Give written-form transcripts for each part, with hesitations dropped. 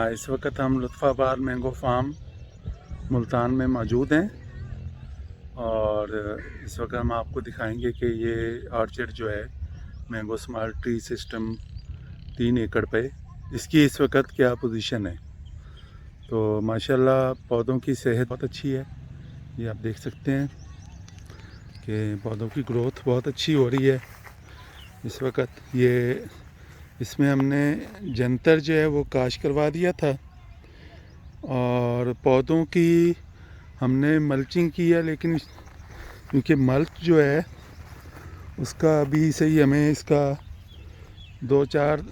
इस वक्त हम लुत्फ़ाबाद मैंगो फार्म मुल्तान में मौजूद हैं और इस वक्त हम आपको दिखाएंगे कि ये ऑर्चर्ड जो है मैंगो स्मार्ट ट्री सिस्टम 3 एकड़ पे इसकी इस वक्त क्या पोजीशन है। तो माशाल्लाह पौधों की सेहत बहुत अच्छी है। ये आप देख सकते हैं कि पौधों की ग्रोथ बहुत अच्छी हो रही है इस वक्त। ये इसमें हमने जंतर जो है वो काश करवा दिया था और पौधों की हमने मल्चिंग की है, लेकिन क्योंकि मल्च जो है उसका अभी सही हमें इसका 2-4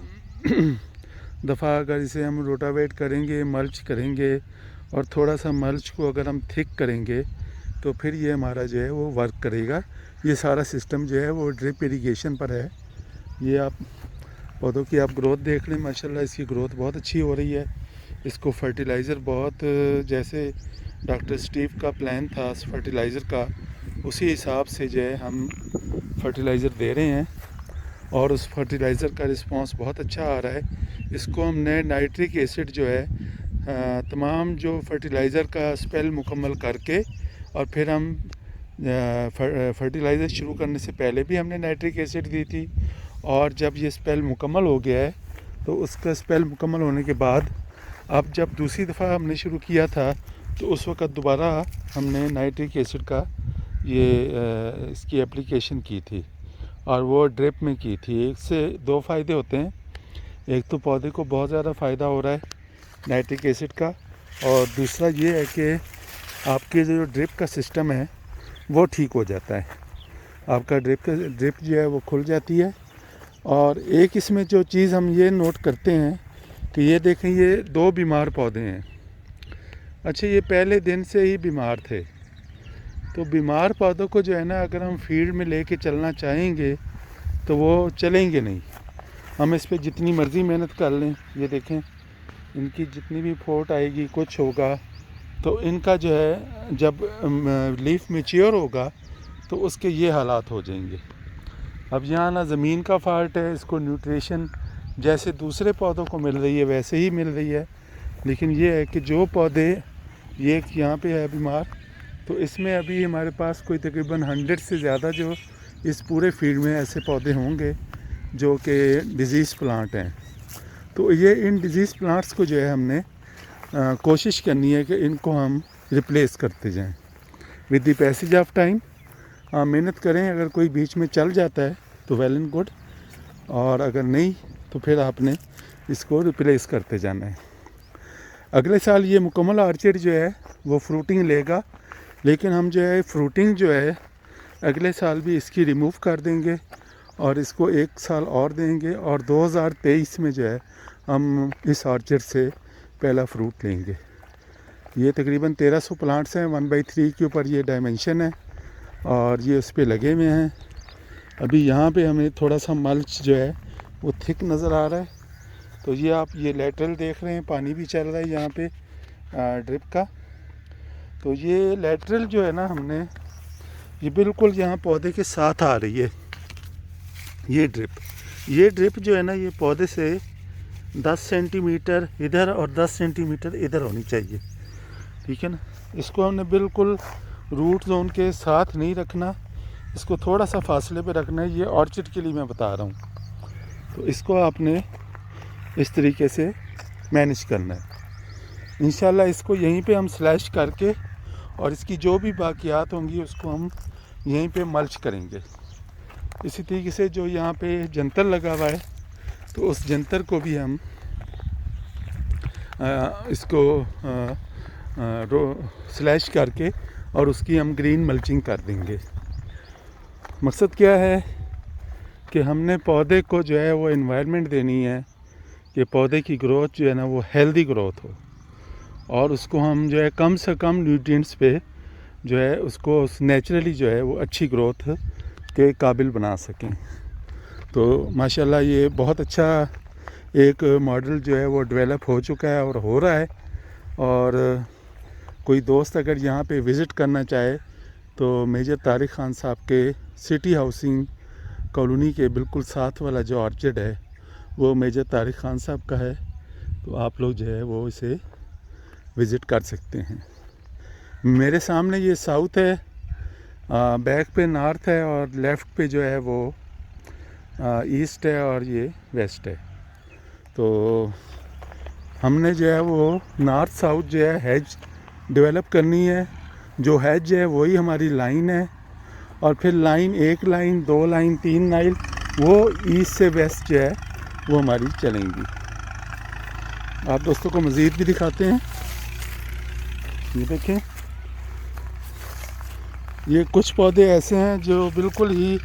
दफ़ा अगर इसे हम रोटावेट करेंगे, मल्च करेंगे और थोड़ा सा मल्च को अगर हम थिक करेंगे तो फिर ये हमारा जो है वो वर्क करेगा। ये सारा सिस्टम जो है वो ड्रिप इरिगेशन पर है। ये आप पौधों की आप ग्रोथ देख लें, माशाल्लाह इसकी ग्रोथ बहुत अच्छी हो रही है। इसको फर्टिलाइज़र बहुत जैसे डॉक्टर स्टीव का प्लान था फर्टिलाइज़र का, उसी हिसाब से जो है हम फर्टिलाइज़र दे रहे हैं और उस फर्टिलाइज़र का रिस्पांस बहुत अच्छा आ रहा है। इसको हमने नाइट्रिक एसिड जो है तमाम जो फर्टिलाइज़र का स्पेल मुकम्मल करके और फिर हम फर्टिलाइज़र शुरू करने से पहले भी हमने नाइट्रिक एसिड दी थी और जब ये स्पेल मुकम्मल हो गया है तो उसका स्पेल मुकम्मल होने के बाद अब जब दूसरी दफ़ा हमने शुरू किया था तो उस वक़्त दोबारा हमने नाइट्रिक एसिड का ये इसकी एप्लीकेशन की थी और वो ड्रिप में की थी। एक से 2 फ़ायदे होते हैं, एक तो पौधे को बहुत ज़्यादा फ़ायदा हो रहा है नाइट्रिक एसिड का, और दूसरा ये है कि आपके जो ड्रिप का सिस्टम है वो ठीक हो जाता है। आपका ड्रिप जो है वो खुल जाती है। और एक इसमें जो चीज़ हम ये नोट करते हैं कि ये देखें, ये 2 बीमार पौधे हैं। अच्छा, ये पहले दिन से ही बीमार थे। तो बीमार पौधों को जो है ना, अगर हम फील्ड में लेके चलना चाहेंगे तो वो चलेंगे नहीं। हम इस पे जितनी मर्ज़ी मेहनत कर लें, ये देखें इनकी जितनी भी फोट आएगी कुछ होगा तो इनका जो है जब लीफ मैच्योर होगा तो उसके ये हालात हो जाएंगे। अब यहाँ ना ज़मीन का फॉल्ट है, इसको न्यूट्रिशन जैसे दूसरे पौधों को मिल रही है वैसे ही मिल रही है, लेकिन ये है कि जो पौधे ये यहाँ पे है बीमार, तो इसमें अभी हमारे पास कोई तकरीबन 100 से ज़्यादा जो इस पूरे फील्ड में ऐसे पौधे होंगे जो कि डिज़ीज़ प्लांट हैं। तो ये इन डिज़ीज़ प्लांट्स को जो है हमने कोशिश करनी है कि इनको हम रिप्लेस करते जाएं with the passage of time. मेहनत करें, अगर कोई बीच में चल जाता है तो वेल एंड गुड, और अगर नहीं तो फिर आपने इसको रिप्लेस करते जाना है। अगले साल ये मुकम्मल ऑर्चिड जो है वो फ्रूटिंग लेगा, लेकिन हम जो है फ्रूटिंग जो है अगले साल भी इसकी रिमूव कर देंगे और इसको 1 साल और देंगे और 2023 में जो है हम इस ऑर्चर्ड से पहला फ्रूट लेंगे। ये तकरीबन 1300 प्लांट्स हैं, 1/3 के ऊपर ये डायमेंशन है और ये उस पर लगे हुए हैं। अभी यहाँ पे हमें थोड़ा सा मल्च जो है वो थिक नज़र आ रहा है। तो ये आप ये लेटरल देख रहे हैं, पानी भी चल रहा है यहाँ पे ड्रिप का। तो ये लेटरल जो है ना, हमने ये बिल्कुल यहाँ पौधे के साथ आ रही है ये ड्रिप जो है ना, ये पौधे से 10 सेंटीमीटर इधर और 10 सेंटीमीटर इधर होनी चाहिए, ठीक है ना। इसको हमने बिल्कुल रूट जोन के साथ नहीं रखना, इसको थोड़ा सा फासले पे रखना है। ये ऑर्चिड के लिए मैं बता रहा हूँ। तो इसको आपने इस तरीके से मैनेज करना है। इंशाल्लाह इसको यहीं पे हम स्लैश करके और इसकी जो भी बाकियात होंगी उसको हम यहीं पे मल्च करेंगे। इसी तरीके से जो यहाँ पे जंतर लगा हुआ है तो उस जंतर को भी हम इसको स्लैश करके और उसकी हम ग्रीन मल्चिंग कर देंगे। मकसद क्या है कि हमने पौधे को जो है वो एनवायरनमेंट देनी है कि पौधे की ग्रोथ जो है ना वो हेल्दी ग्रोथ हो और उसको हम जो है कम से कम न्यूट्रिएंट्स पे जो है उसको नेचुरली जो है वो अच्छी ग्रोथ के काबिल बना सकें। तो माशाल्लाह ये बहुत अच्छा एक मॉडल जो है वो डेवलप हो चुका है और हो रहा है। और कोई दोस्त अगर यहाँ पे विज़िट करना चाहे तो मेजर तारिक ख़ान साहब के सिटी हाउसिंग कॉलोनी के बिल्कुल साथ वाला जो ऑर्चिड है वो मेजर तारिक ख़ान साहब का है। तो आप लोग जो है वो इसे विज़िट कर सकते हैं। मेरे सामने ये साउथ है, बैक पे नॉर्थ है और लेफ़्ट पे जो है वो ईस्ट है और ये वेस्ट है। तो हमने जो है वो नॉर्थ साउथ जो है हेज डेवलप करनी है। जो हेज है वही हमारी लाइन है, और फिर लाइन 1 लाइन 2 लाइन 3 लाइन वो ईस्ट से वेस्ट जो है वो हमारी चलेंगी। आप दोस्तों को मज़ीद भी दिखाते हैं। ये देखें, ये कुछ पौधे ऐसे हैं जो बिल्कुल ही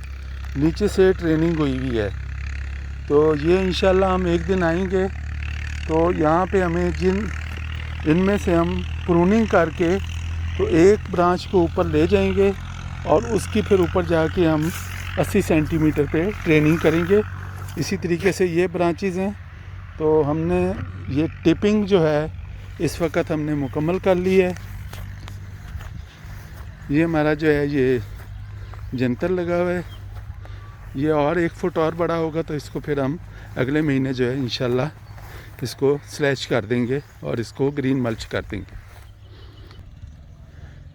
नीचे से ट्रेनिंग हुई हुई है। तो ये इंशाल्लाह हम एक दिन आएंगे तो यहाँ पे हमें इनमें से हम प्रूनिंग करके तो एक ब्रांच को ऊपर ले जाएंगे और उसकी फिर ऊपर जाके हम 80 सेंटीमीटर पे ट्रेनिंग करेंगे। इसी तरीके से ये ब्रांचेज़ हैं। तो हमने ये टिपिंग जो है इस वक्त हमने मुकम्मल कर ली है। ये हमारा जो है ये जंतर लगा हुआ है, ये और 1 फुट और बड़ा होगा तो इसको फिर हम अगले महीने जो है इंशाल्लाह इसको स्लैश कर देंगे और इसको ग्रीन मल्च कर देंगे।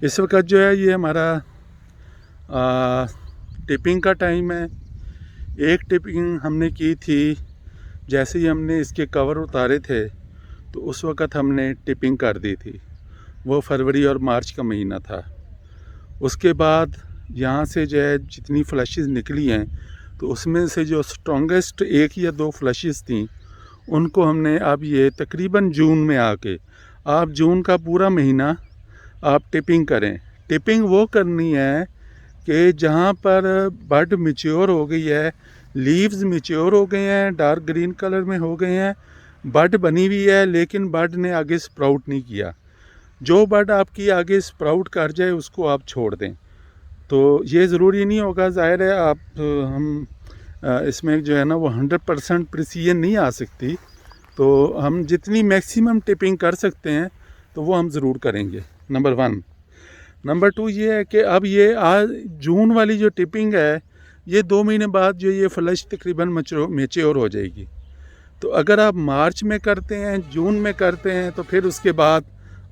इस वक्त जो है ये हमारा टिपिंग का टाइम है। एक टिपिंग हमने की थी जैसे ही हमने इसके कवर उतारे थे तो उस वक्त हमने टिपिंग कर दी थी, वो फरवरी और मार्च का महीना था। उसके बाद यहाँ से जो है जितनी फ्लैशेस निकली हैं तो उसमें से जो स्ट्रॉन्गेस्ट 1 या 2 फ्लैशेस थी उनको हमने अब ये तकरीबन जून में आके, आप जून का पूरा महीना आप टिपिंग करें। टिपिंग वो करनी है कि जहाँ पर बड मैच्योर हो गई है, लीव्स मैच्योर हो गए हैं, डार्क ग्रीन कलर में हो गए हैं, बड बनी हुई है लेकिन बड ने आगे स्प्राउट नहीं किया। जो बड आपकी आगे स्प्राउट कर जाए उसको आप छोड़ दें। तो ये ज़रूरी नहीं होगा, ज़ाहिर है आप हम इसमें जो है ना वो 100% प्रिसीजन नहीं आ सकती। तो हम जितनी मैक्सिमम टिपिंग कर सकते हैं तो वो हम ज़रूर करेंगे, नंबर 1। नंबर 2 ये है कि अब ये आज जून वाली जो टिपिंग है ये 2 महीने बाद जो ये फ्लश तकरीबन मैच्योर हो जाएगी। तो अगर आप मार्च में करते हैं, जून में करते हैं तो फिर उसके बाद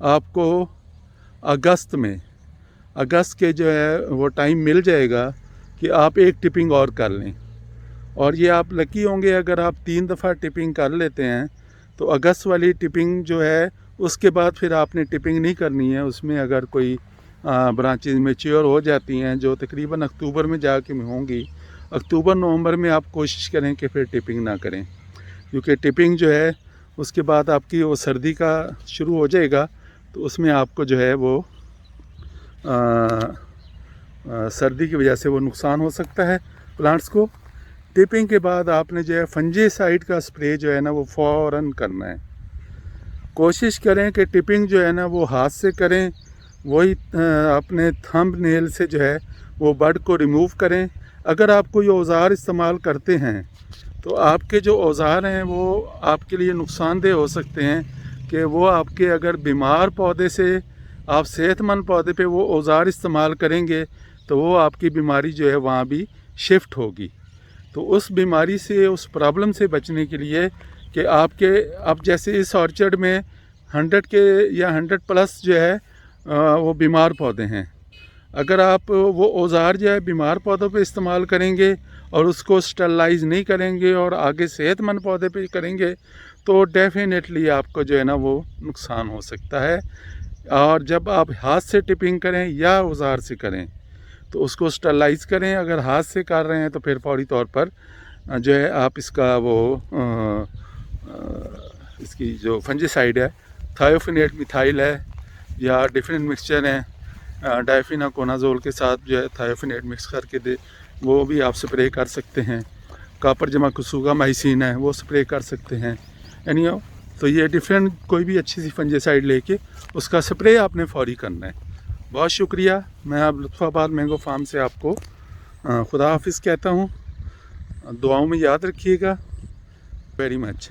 आपको अगस्त के जो है वो टाइम मिल जाएगा कि आप एक टिपिंग और कर लें। और ये आप लकी होंगे अगर आप 3 दफ़ा टिपिंग कर लेते हैं तो अगस्त वाली टिपिंग जो है उसके बाद फिर आपने टिपिंग नहीं करनी है। उसमें अगर कोई ब्रांचेज मैच्योर हो जाती हैं जो तकरीबन अक्टूबर में जाके होंगी, अक्टूबर नवंबर में आप कोशिश करें कि फिर टिपिंग ना करें, क्योंकि टिपिंग जो है उसके बाद आपकी वो सर्दी का शुरू हो जाएगा तो उसमें आपको जो है वो सर्दी की वजह से वो नुकसान हो सकता है प्लांट्स को। टिपिंग के बाद आपने जो है फंजीसाइड का स्प्रे जो है ना वो फ़ौरन करना है। कोशिश करें कि टिपिंग जो है ना वो हाथ से करें, वही अपने थंब नेल से जो है वो बड को रिमूव करें। अगर आप कोई औज़ार इस्तेमाल करते हैं तो आपके जो औज़ार हैं वो आपके लिए नुकसानदेह हो सकते हैं कि वो आपके अगर बीमार पौधे से आप सेहतमंद पौधे पे वो औज़ार इस्तेमाल करेंगे तो वो आपकी बीमारी जो है वहाँ भी शिफ्ट होगी। तो उस बीमारी से, उस प्रॉब्लम से बचने के लिए कि आप जैसे इस ऑर्चर्ड में 100 के या 100+ जो है वो बीमार पौधे हैं, अगर आप वो औज़ार जो है बीमार पौधों पे इस्तेमाल करेंगे और उसको स्टरलाइज नहीं करेंगे और आगे सेहतमंद पौधे पे करेंगे तो डेफिनेटली आपको जो है ना वो नुकसान हो सकता है। और जब आप हाथ से टिपिंग करें या औज़ार से करें तो उसको स्टरलाइज करें। अगर हाथ से कर रहे हैं तो फिर फौरी तौर पर जो है आप इसका वो इसकी जो फंजीसाइड है, थायोफिनेट मिथाइल है या डिफरेंट मिक्सचर हैं डाइफिनाकोनाजोल के साथ जो है थायोफिनेट मिक्स करके दे, वो भी आप स्प्रे कर सकते हैं। कापर जमा कुसूगा माइसिन है वो स्प्रे कर सकते हैं। यानी तो ये डिफरेंट कोई भी अच्छी सी फंजीसाइड लेके उसका स्प्रे आपने फौरी करना है। बहुत शुक्रिया। मैं अब लुत्फ़ाबाद मैंगो फार्म से आपको खुदा हाफिज़ कहता हूँ। दुआओं में याद रखिएगा। Very much.